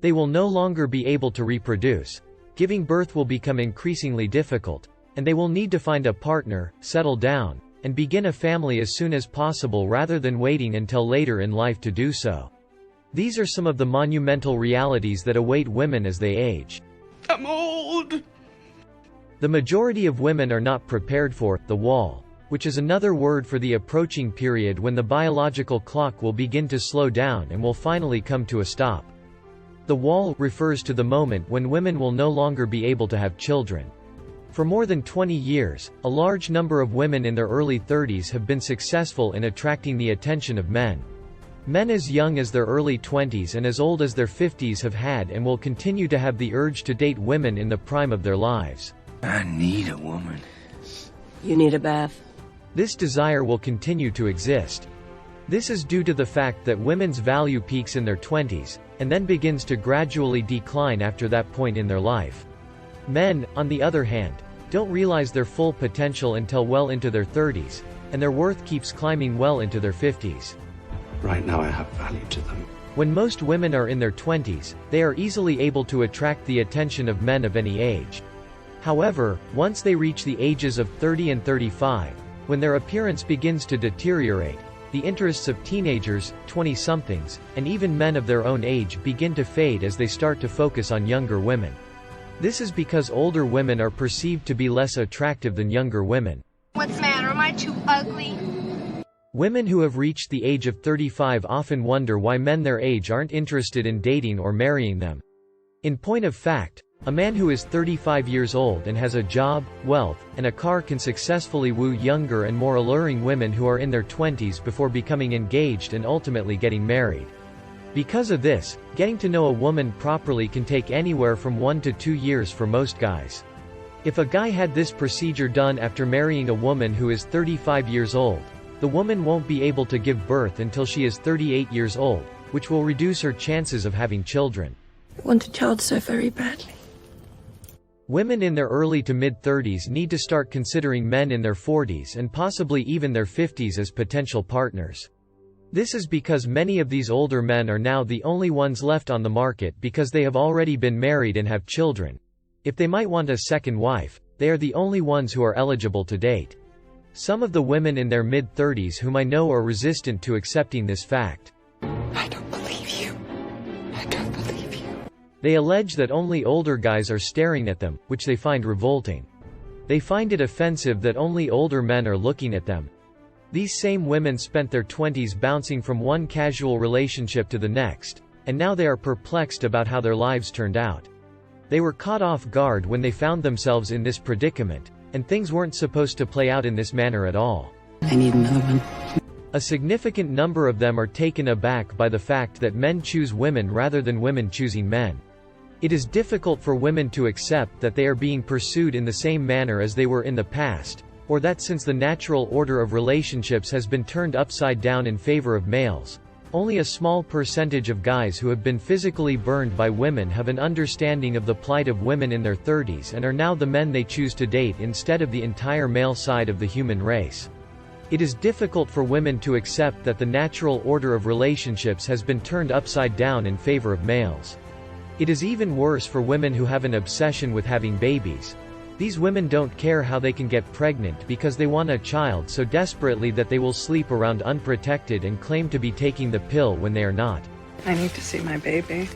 They will no longer be able to reproduce. Giving birth will become increasingly difficult, and they will need to find a partner, settle down, and begin a family as soon as possible rather than waiting until later in life to do so. These are some of the monumental realities that await women as they age. I'm old! The majority of women are not prepared for the wall, which is another word for the approaching period when the biological clock will begin to slow down and will finally come to a stop. The wall refers to the moment when women will no longer be able to have children. For more than 20 years, a large number of women in their early 30s have been successful in attracting the attention of men. Men as young as their early 20s and as old as their 50s have had and will continue to have the urge to date women in the prime of their lives. I need a woman. You need a bath. This desire will continue to exist. This is due to the fact that women's value peaks in their 20s, and then begins to gradually decline after that point in their life. Men, on the other hand, don't realize their full potential until well into their 30s, and their worth keeps climbing well into their 50s. Right now I have value to them. When most women are in their 20s, they are easily able to attract the attention of men of any age. However, once they reach the ages of 30 and 35, when their appearance begins to deteriorate, the interests of teenagers, 20-somethings, and even men of their own age begin to fade as they start to focus on younger women. This is because older women are perceived to be less attractive than younger women. What's the matter? Am I too ugly? Women who have reached the age of 35 often wonder why men their age aren't interested in dating or marrying them. In point of fact, a man who is 35 years old and has a job, wealth, and a car can successfully woo younger and more alluring women who are in their 20s before becoming engaged and ultimately getting married. Because of this, getting to know a woman properly can take anywhere from 1 to 2 years for most guys. If a guy had this procedure done after marrying a woman who is 35 years old, the woman won't be able to give birth until she is 38 years old, which will reduce her chances of having children. I want a child so very badly. Women in their early to mid-30s need to start considering men in their 40s and possibly even their 50s as potential partners. This is because many of these older men are now the only ones left on the market because they have already been married and have children. If they might want a second wife, they are the only ones who are eligible to date. Some of the women in their mid-30s whom I know are resistant to accepting this fact. I don't believe you. I don't believe you. They allege that only older guys are staring at them, which they find revolting. They find it offensive that only older men are looking at them. These same women spent their 20s bouncing from one casual relationship to the next, and now they are perplexed about how their lives turned out. They were caught off guard when they found themselves in this predicament, and things weren't supposed to play out in this manner at all. I need another one. A significant number of them are taken aback by the fact that men choose women rather than women choosing men. It is difficult for women to accept that they are being pursued in the same manner as they were in the past, or that since the natural order of relationships has been turned upside down in favor of males, only a small percentage of guys who have been physically burned by women have an understanding of the plight of women in their 30s and are now the men they choose to date instead of the entire male side of the human race. It is difficult for women to accept that the natural order of relationships has been turned upside down in favor of males. It is even worse for women who have an obsession with having babies. These women don't care how they can get pregnant because they want a child so desperately that they will sleep around unprotected and claim to be taking the pill when they are not. I need to see my baby.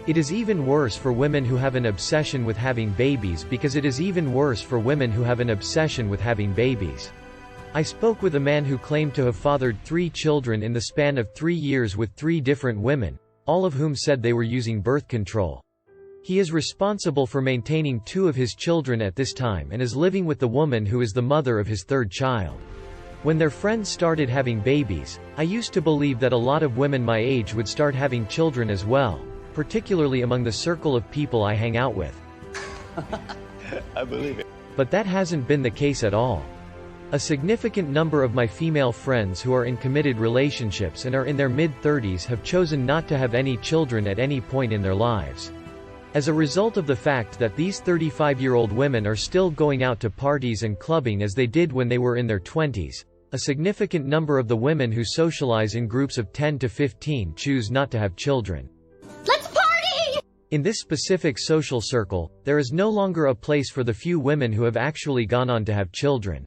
It is even worse for women who have an obsession with having babies because it is even worse for women who have an obsession with having babies. I spoke with a man who claimed to have fathered 3 children in the span of 3 years with 3 different women, all of whom said they were using birth control. He is responsible for maintaining 2 of his children at this time and is living with the woman who is the mother of his 3rd child. When their friends started having babies, I used to believe that a lot of women my age would start having children as well, particularly among the circle of people I hang out with. I believe it. But that hasn't been the case at all. A significant number of my female friends who are in committed relationships and are in their mid-30s have chosen not to have any children at any point in their lives. As a result of the fact that these 35-year-old women are still going out to parties and clubbing as they did when they were in their 20s, a significant number of the women who socialize in groups of 10 to 15 choose not to have children. Let's party! In this specific social circle, there is no longer a place for the few women who have actually gone on to have children.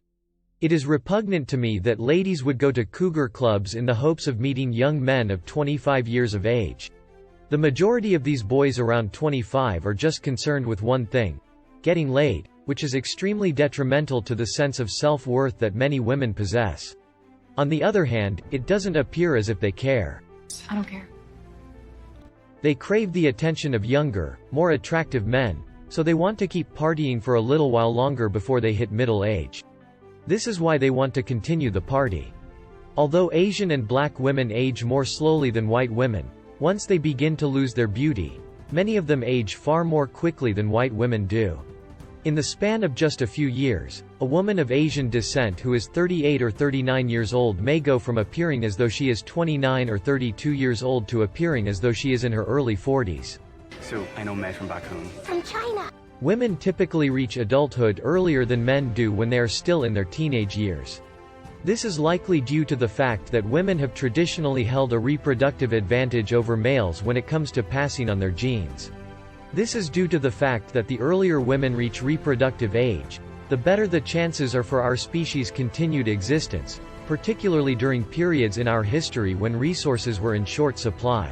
It is repugnant to me that ladies would go to cougar clubs in the hopes of meeting young men of 25 years of age. The majority of these boys around 25 are just concerned with one thing: getting laid, which is extremely detrimental to the sense of self-worth that many women possess. On the other hand, it doesn't appear as if they care. I don't care. They crave the attention of younger, more attractive men, so they want to keep partying for a little while longer before they hit middle age. This is why they want to continue the party. Although Asian and black women age more slowly than white women, once they begin to lose their beauty, many of them age far more quickly than white women do. In the span of just a few years, a woman of Asian descent who is 38 or 39 years old may go from appearing as though she is 29 or 32 years old to appearing as though she is in her early 40s. So, I know Meg from back home. From China. Women typically reach adulthood earlier than men do when they are still in their teenage years. This is likely due to the fact that women have traditionally held a reproductive advantage over males when it comes to passing on their genes. This is due to the fact that the earlier women reach reproductive age, the better the chances are for our species' continued existence, particularly during periods in our history when resources were in short supply.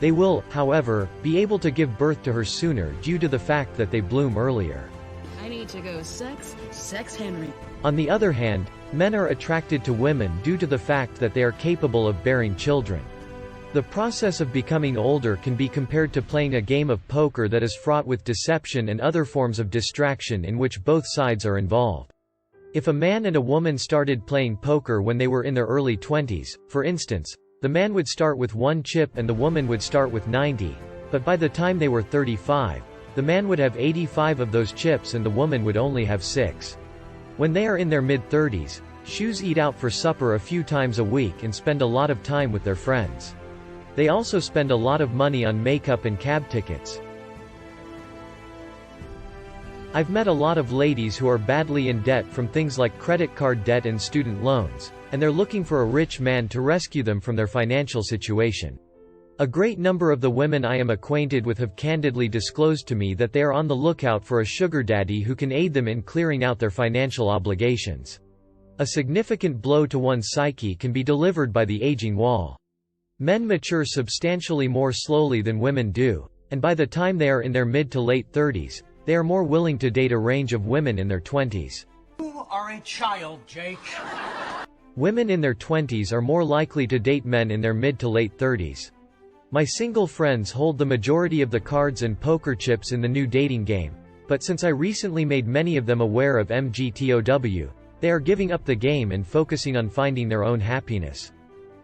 They will, however, be able to give birth to her sooner due to the fact that they bloom earlier. I need to go sex Henry. On the other hand, men are attracted to women due to the fact that they are capable of bearing children. The process of becoming older can be compared to playing a game of poker that is fraught with deception and other forms of distraction in which both sides are involved. If a man and a woman started playing poker when they were in their early 20s, for instance, the man would start with 1 chip and the woman would start with 90, but by the time they were 35, the man would have 85 of those chips and the woman would only have 6. When they are in their mid-30s, shoes eat out for supper a few times a week and spend a lot of time with their friends. They also spend a lot of money on makeup and cab tickets. I've met a lot of ladies who are badly in debt from things like credit card debt and student loans, and they're looking for a rich man to rescue them from their financial situation. A great number of the women I am acquainted with have candidly disclosed to me that they are on the lookout for a sugar daddy who can aid them in clearing out their financial obligations. A significant blow to one's psyche can be delivered by the aging wall. Men mature substantially more slowly than women do, and by the time they are in their mid to late 30s, they are more willing to date a range of women in their 20s. You are a child, Jake. Women in their 20s are more likely to date men in their mid to late 30s. My single friends hold the majority of the cards and poker chips in the new dating game, but since I recently made many of them aware of MGTOW, they are giving up the game and focusing on finding their own happiness.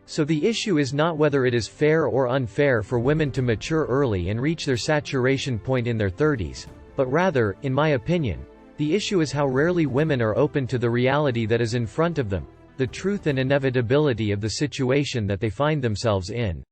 So the issue is not whether it is fair or unfair for women to mature early and reach their saturation point in their 30s, but rather, in my opinion, the issue is how rarely women are open to the reality that is in front of them, the truth and inevitability of the situation that they find themselves in.